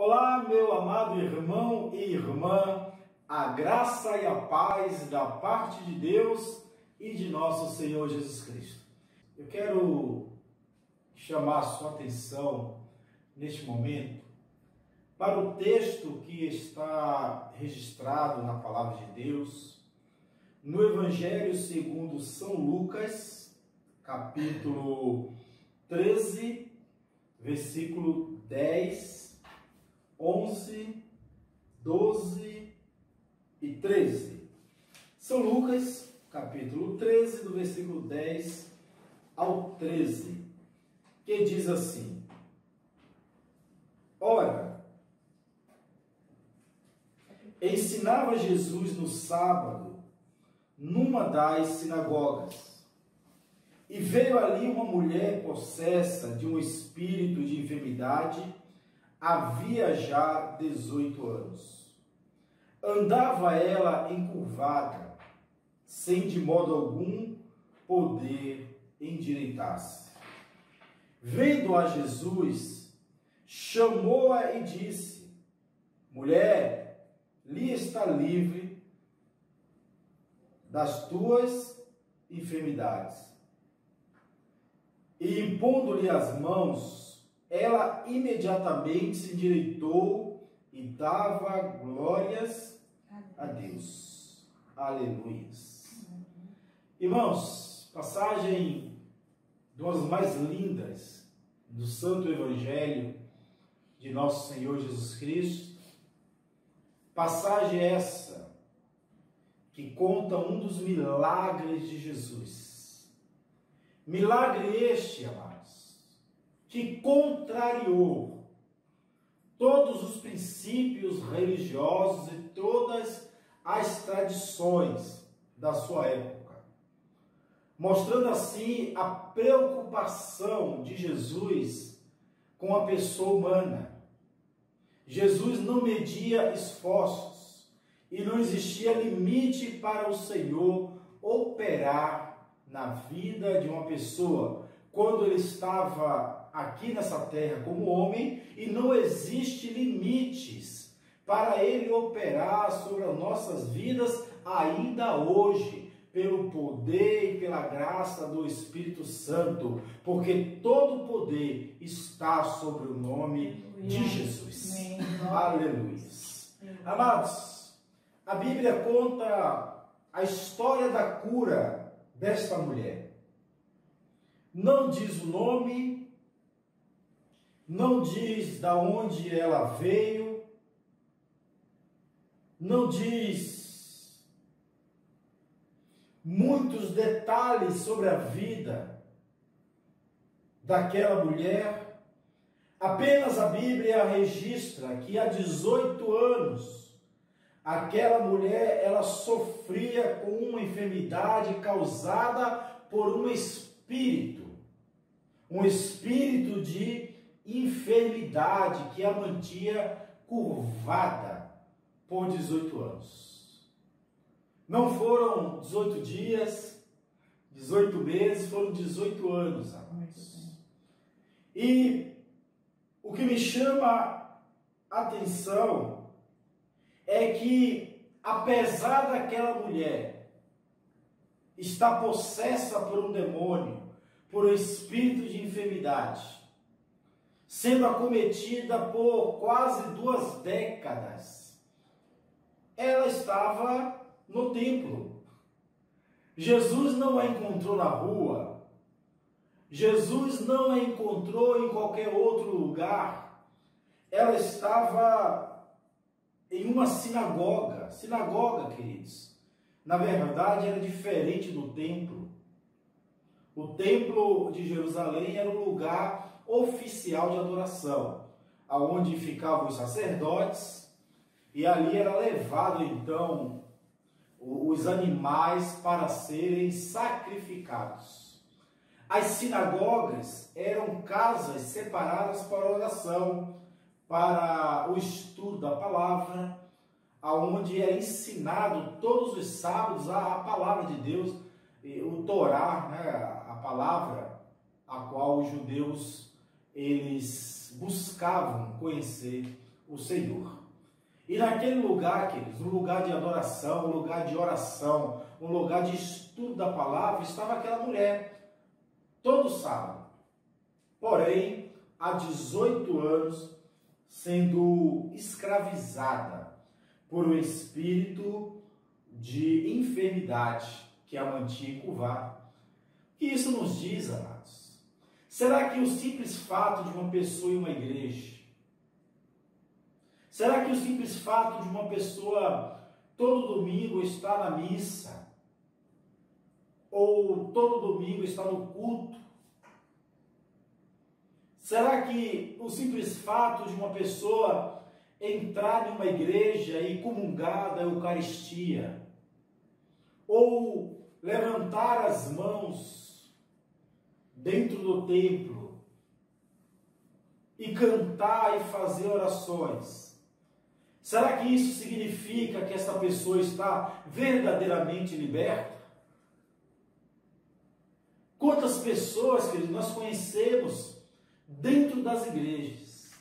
Olá, meu amado irmão e irmã, a graça e a paz da parte de Deus e de nosso Senhor Jesus Cristo. Eu quero chamar a sua atenção neste momento para o texto que está registrado na Palavra de Deus, no Evangelho segundo São Lucas, capítulo 13, versículo 10, 11, 12 e 13. São Lucas, capítulo 13, do versículo 10 ao 13, que diz assim: Ora, ensinava Jesus no sábado, numa das sinagogas, e veio ali uma mulher possessa de um espírito de enfermidade, havia já 18 anos. Andava ela encurvada, sem de modo algum poder endireitar-se. Vendo a Jesus, chamou-a e disse: Mulher, lhe está livre das tuas enfermidades. E impondo-lhe as mãos, ela imediatamente se endireitou e dava glórias a Deus. Aleluia. Irmãos, passagem das mais lindas do Santo Evangelho de nosso Senhor Jesus Cristo. Passagem essa que conta um dos milagres de Jesus. Milagre este, amados, que contrariou todos os princípios religiosos e todas as tradições da sua época, mostrando assim a preocupação de Jesus com a pessoa humana. Jesus não media esforços e não existia limite para o Senhor operar na vida de uma pessoa quando ele estava aqui nessa terra como homem, e não existe limites para ele operar sobre as nossas vidas ainda hoje, pelo poder e pela graça do Espírito Santo, porque todo o poder está sobre o nome de Jesus. Aleluia. Amados, a Bíblia conta a história da cura desta mulher. Não diz o nome, não diz da onde ela veio, não diz muitos detalhes sobre a vida daquela mulher. Apenas a Bíblia registra que há 18 anos aquela mulher ela sofria com uma enfermidade causada por um espírito de enfermidade que a mantinha curvada por 18 anos. Não foram 18 dias, 18 meses, foram 18 anos, amados. E o que me chama a atenção é que, apesar daquela mulher estar possessa por um demônio, por um espírito de enfermidade, sendo acometida por quase 2 décadas, ela estava no templo. Jesus não a encontrou na rua, Jesus não a encontrou em qualquer outro lugar, ela estava em uma sinagoga. Sinagoga, queridos, na verdade era diferente do templo. O templo de Jerusalém era o lugar oficial de adoração, aonde ficavam os sacerdotes, e ali era levado então os animais para serem sacrificados. As sinagogas eram casas separadas para oração, para o estudo da palavra, aonde era ensinado todos os sábados a palavra de Deus, o Torá, né, a palavra a qual os judeus eles buscavam conhecer o Senhor. E naquele lugar, queridos, um lugar de adoração, um lugar de oração, um lugar de estudo da palavra, estava aquela mulher, todo sábado. Porém, há 18 anos, sendo escravizada por um espírito de enfermidade que a mantinha encurvada. O que isso nos diz, amados? Será que o simples fato de uma pessoa ir a uma igreja, será que o simples fato de uma pessoa todo domingo estar na missa, ou todo domingo estar no culto, será que o simples fato de uma pessoa entrar em uma igreja e comungar da Eucaristia, ou levantar as mãos dentro do templo e cantar e fazer orações, será que isso significa que essa pessoa está verdadeiramente liberta? Quantas pessoas, queridos, nós conhecemos dentro das igrejas,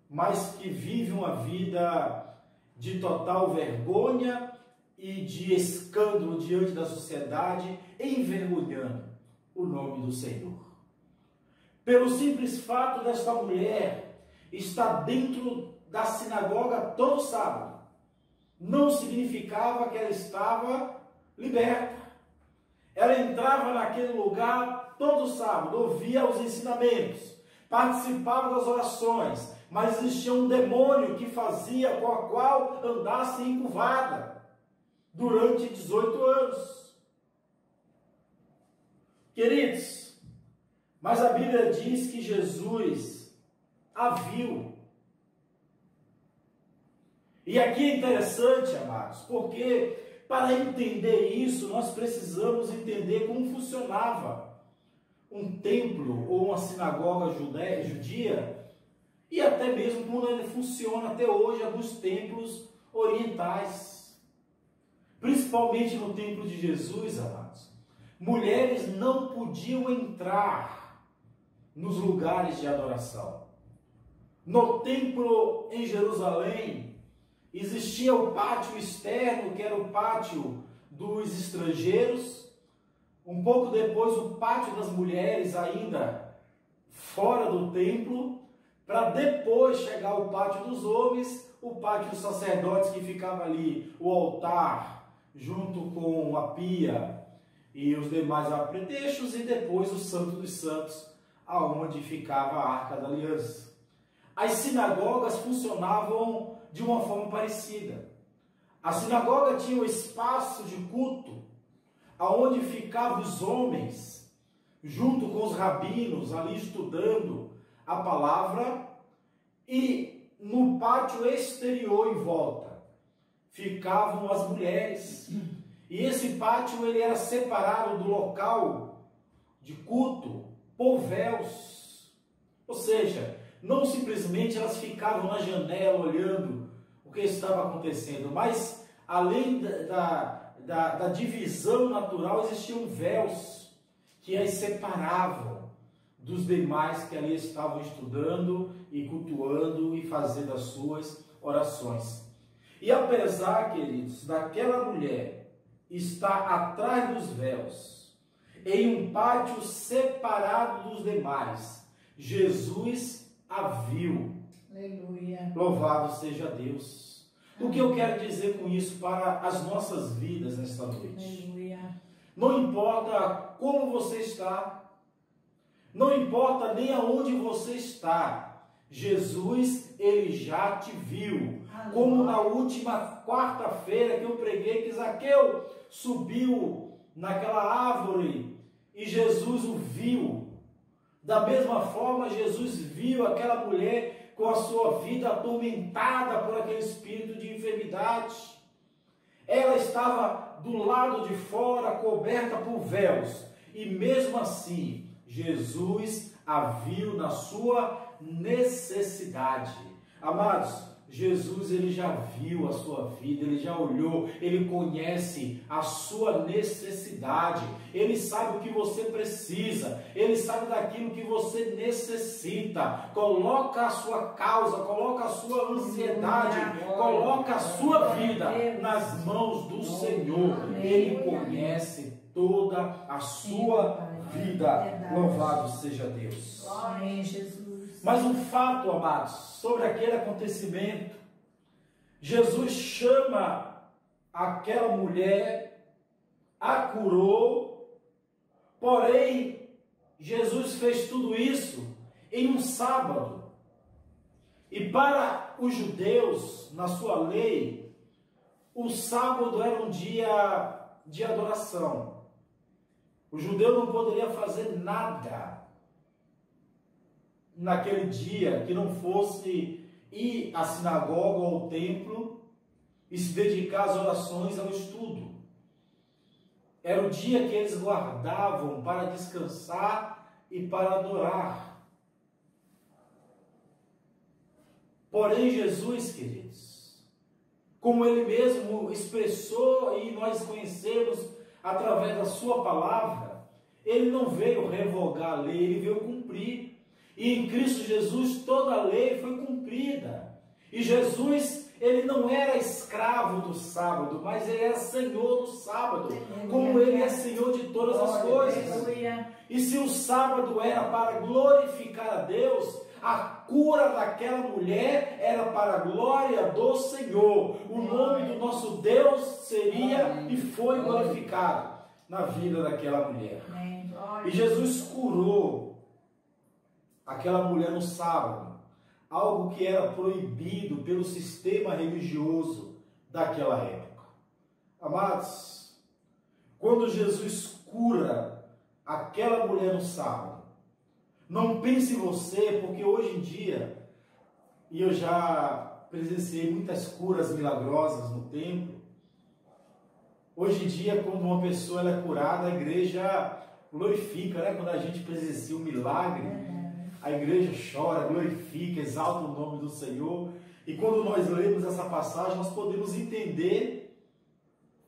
mas que vivem uma vida de total vergonha e de escândalo diante da sociedade, envergonhando o nome do Senhor. Pelo simples fato desta mulher estar dentro da sinagoga todo sábado, não significava que ela estava liberta. Ela entrava naquele lugar todo sábado, ouvia os ensinamentos, participava das orações, mas existia um demônio que fazia com a qual andasse encurvada durante 18 anos. Queridos, mas a Bíblia diz que Jesus a viu. E aqui é interessante, amados, porque para entender isso, nós precisamos entender como funcionava um templo ou uma sinagoga judia, e até mesmo como ele funciona até hoje alguns templos orientais. Principalmente no templo de Jesus, amados. Mulheres não podiam entrar nos lugares de adoração. No templo em Jerusalém, existia o pátio externo, que era o pátio dos estrangeiros. Um pouco depois, o pátio das mulheres, ainda fora do templo. Para depois chegar ao pátio dos homens, o pátio dos sacerdotes, que ficava ali, o altar, junto com a pia e os demais apetrechos, e depois o Santo dos Santos, aonde ficava a Arca da Aliança. As sinagogas funcionavam de uma forma parecida. A sinagoga tinha um espaço de culto, aonde ficavam os homens, junto com os rabinos, ali estudando a palavra, e no pátio exterior em volta ficavam as mulheres. E esse pátio ele era separado do local de culto por véus. Ou seja, não simplesmente elas ficavam na janela olhando o que estava acontecendo, mas além da divisão natural, existiam véus que as separavam dos demais que ali estavam estudando e cultuando e fazendo as suas orações. E apesar, queridos, daquela mulher estar atrás dos véus, em um pátio separado dos demais, Jesus a viu. Aleluia. Louvado seja Deus. O que eu quero dizer com isso para as nossas vidas nesta noite? Aleluia. Não importa como você está, não importa nem aonde você está, Jesus, ele já te viu. Aleluia. Como na última quarta-feira que eu preguei, que Zaqueu subiu naquela árvore e Jesus o viu. Da mesma forma, Jesus viu aquela mulher com a sua vida atormentada por aquele espírito de enfermidade. Ela estava do lado de fora, coberta por véus, e mesmo assim, Jesus a viu na sua necessidade, Amados, Jesus, ele já viu a sua vida, ele já olhou, ele conhece a sua necessidade, ele sabe o que você precisa, ele sabe daquilo que você necessita. Coloca a sua causa, coloca a sua ansiedade, coloca a sua vida nas mãos do Senhor. Ele conhece toda a sua vida. Louvado seja Deus. Amém, Jesus. Mas um fato, amados, sobre aquele acontecimento, Jesus chama aquela mulher, a curou, porém, Jesus fez tudo isso em um sábado. E para os judeus, na sua lei, o sábado era um dia de adoração. O judeu não poderia fazer nada naquele dia que não fosse ir à sinagoga ou ao templo e se dedicar às orações, ao estudo. Era o dia que eles guardavam para descansar e para adorar. Porém, Jesus, queridos, como ele mesmo expressou e nós conhecemos através da sua palavra, ele não veio revogar a lei, ele veio cumprir. E em Cristo Jesus toda a lei foi cumprida. E Jesus, ele não era escravo do sábado, mas ele era Senhor do sábado, como ele é Senhor de todas as coisas. E se o sábado era para glorificar a Deus, a cura daquela mulher era para a glória do Senhor. O nome do nosso Deus seria e foi glorificado na vida daquela mulher. E Jesus curou aquela mulher no sábado, algo que era proibido pelo sistema religioso daquela época. Amados, quando Jesus cura aquela mulher no sábado, não pense você, porque hoje em dia, e eu já presenciei muitas curas milagrosas no templo, hoje em dia, quando uma pessoa ela é curada, a igreja glorifica, né? Quando a gente presencia um milagre, a igreja chora, glorifica, exalta o nome do Senhor. E quando nós lemos essa passagem, nós podemos entender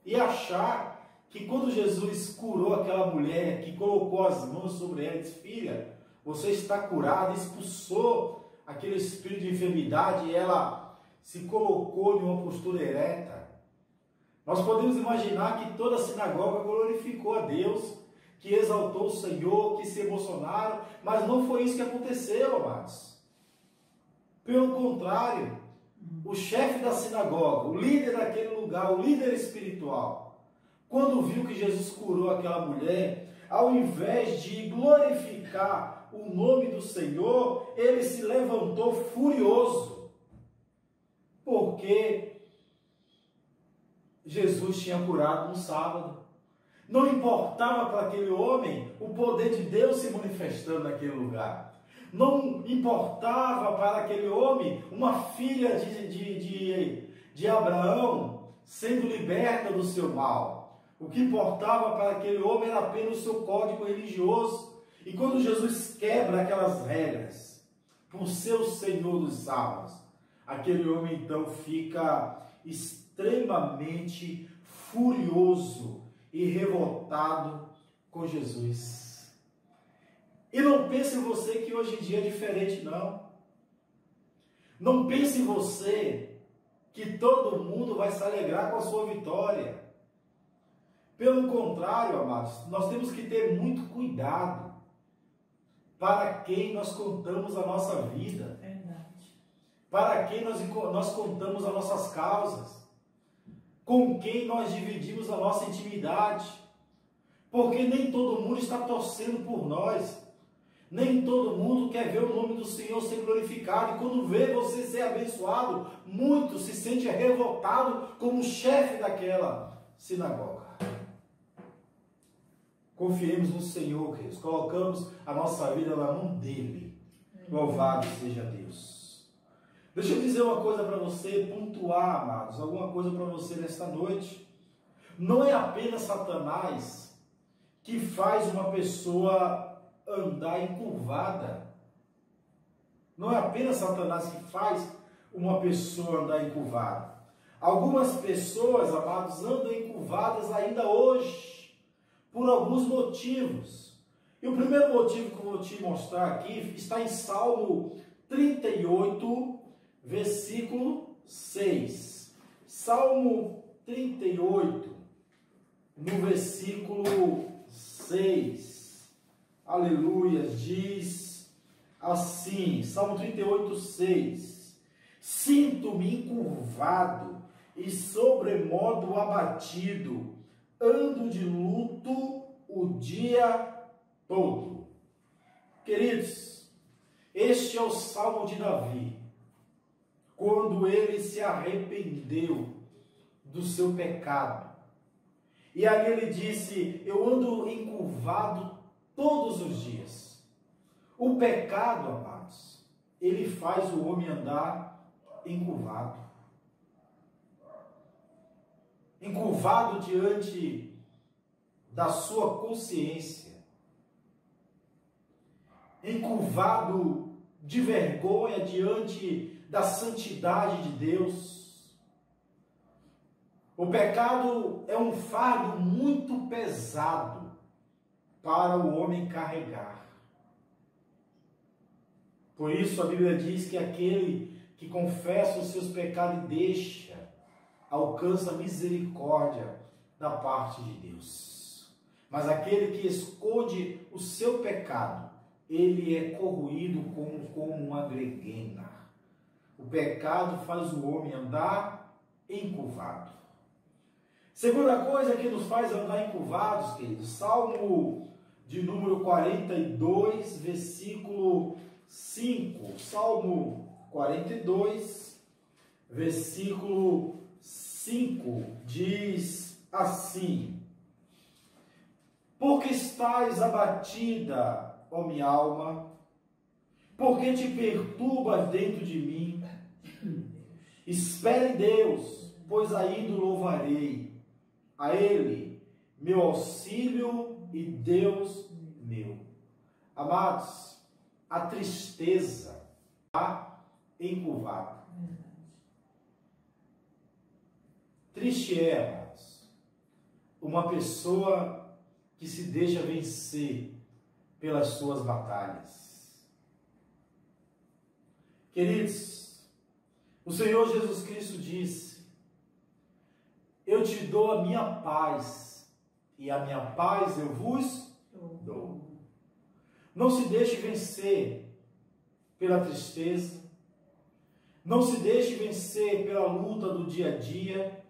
e achar que quando Jesus curou aquela mulher, que colocou as mãos sobre ela e disse: filha, você está curada, expulsou aquele espírito de enfermidade, e ela se colocou em uma postura ereta. Nós podemos imaginar que toda a sinagoga glorificou a Deus, que exaltou o Senhor, que se emocionaram, mas não foi isso que aconteceu, amados. Pelo contrário, o chefe da sinagoga, o líder daquele lugar, o líder espiritual, quando viu que Jesus curou aquela mulher, ao invés de glorificar o nome do Senhor, ele se levantou furioso, porque Jesus tinha curado no sábado. Não importava para aquele homem o poder de Deus se manifestando naquele lugar. Não importava para aquele homem uma filha de Abraão sendo liberta do seu mal. O que importava para aquele homem era apenas o seu código religioso. E quando Jesus quebra aquelas regras por ser o Senhor dos sábados, aquele homem então fica extremamente furioso e revoltado com Jesus. E não pense em você que hoje em dia é diferente, não. Não pense em você que todo mundo vai se alegrar com a sua vitória. Pelo contrário, amados, nós temos que ter muito cuidado para quem nós contamos a nossa vida. Verdade. Para quem nós contamos as nossas causas. Com quem nós dividimos a nossa intimidade, porque nem todo mundo está torcendo por nós, nem todo mundo quer ver o nome do Senhor ser glorificado, e quando vê você ser abençoado, muito se sente revoltado como chefe daquela sinagoga. Confiemos no Senhor, queridos, colocamos a nossa vida na mão dele. Louvado seja Deus. Deixa eu dizer uma coisa para você, pontuar, amados, alguma coisa para você nesta noite. Não é apenas Satanás que faz uma pessoa andar encurvada. Não é apenas Satanás que faz uma pessoa andar encurvada? Algumas pessoas, amados, andam encurvadas ainda hoje, por alguns motivos. E o primeiro motivo que eu vou te mostrar aqui está em Salmo 38, versículo 6. Salmo 38, no versículo 6. Aleluia, diz assim, Salmo 38, 6. Sinto-me encurvado e sobremodo abatido, ando de luto o dia todo. Queridos, este é o Salmo de Davi, quando ele se arrependeu do seu pecado. E ali ele disse: eu ando encurvado todos os dias. O pecado, amados, ele faz o homem andar encurvado. Encurvado diante da sua consciência. Encurvado de vergonha diante da santidade de Deus. O pecado é um fardo muito pesado para o homem carregar. Por isso a Bíblia diz que aquele que confessa os seus pecados e deixa, alcança misericórdia da parte de Deus. Mas aquele que esconde o seu pecado, ele é corroído como uma greguena. O pecado faz o homem andar encurvado. Segunda coisa que nos faz andar encurvados, queridos, Salmo de número 42, versículo 5. Salmo 42, versículo 5, diz assim: porque estás abatida, ó minha alma, porque te perturbas dentro de mim? Espere em Deus, pois ainda o louvarei. A Ele, meu auxílio e Deus meu. Amados, a tristeza está encurvada. Triste é, amados, uma pessoa que se deixa vencer pelas suas batalhas. Queridos, o Senhor Jesus Cristo disse: eu te dou a minha paz, e a minha paz eu vos dou. Não se deixe vencer pela tristeza, não se deixe vencer pela luta do dia a dia,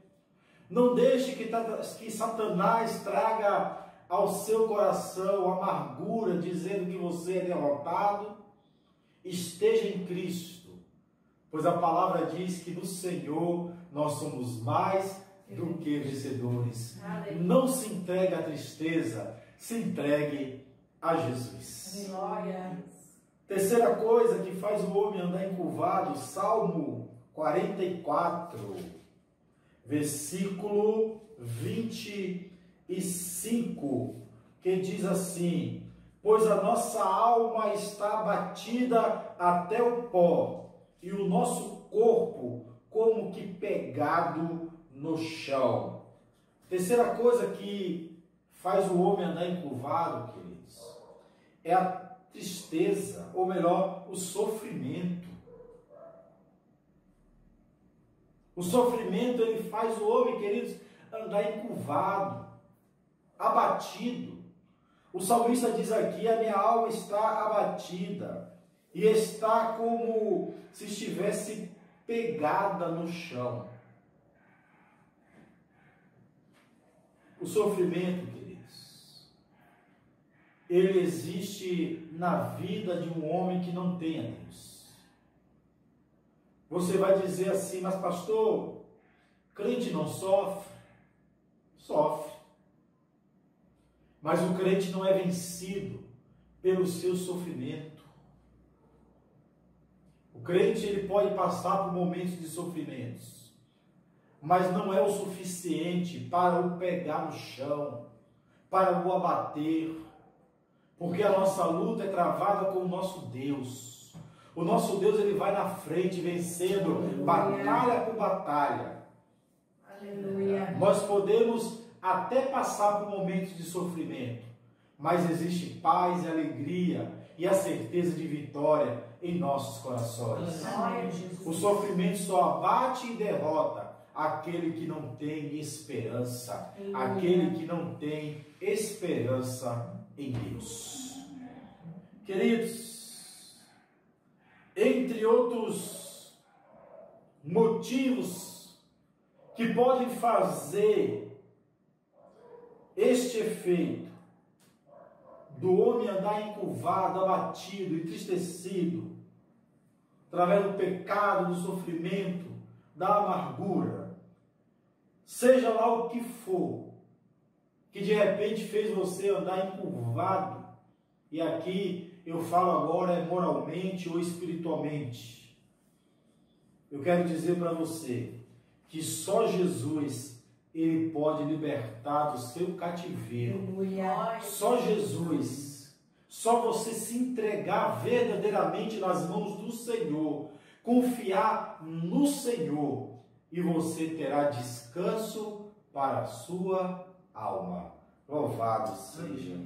não deixe que Satanás traga ao seu coração amargura, dizendo que você é derrotado. Esteja em Cristo, pois a palavra diz que no Senhor nós somos mais do que vencedores. Não se entregue à tristeza, se entregue a Jesus. Glória. Terceira coisa que faz o homem andar encurvado, Salmo 44, versículo 25, que diz assim: pois a nossa alma está abatida até o pó, e o nosso corpo como que pegado no chão. Terceira coisa que faz o homem andar encurvado, queridos, é a tristeza, ou melhor, o sofrimento. O sofrimento, ele faz o homem, queridos, andar encurvado, abatido. O salmista diz aqui: a minha alma está abatida, e está como se estivesse pegada no chão. O sofrimento, queridos, ele existe na vida de um homem que não tem a Deus. Você vai dizer assim: mas pastor, crente não sofre? Sofre. Mas o crente não é vencido pelo seu sofrimento. O crente, ele pode passar por momentos de sofrimentos, mas não é o suficiente para o pegar no chão, para o abater, porque a nossa luta é travada com o nosso Deus. O nosso Deus, ele vai na frente, vencendo batalha por batalha. Aleluia. Nós podemos até passar por momentos de sofrimento, mas existe paz e alegria e a certeza de vitória em nossos corações. O sofrimento só abate e derrota aquele que não tem esperança, aquele que não tem esperança em Deus. Queridos, entre outros motivos que podem fazer este efeito do homem andar encurvado, abatido, entristecido, através do pecado, do sofrimento, da amargura, seja lá o que for, que de repente fez você andar encurvado, e aqui eu falo agora moralmente ou espiritualmente, eu quero dizer para você que só Jesus, ele pode libertar do seu cativeiro. Só Jesus, só você se entregar verdadeiramente nas mãos do Senhor, confiar no Senhor, e você terá descanso para a sua alma. Louvado seja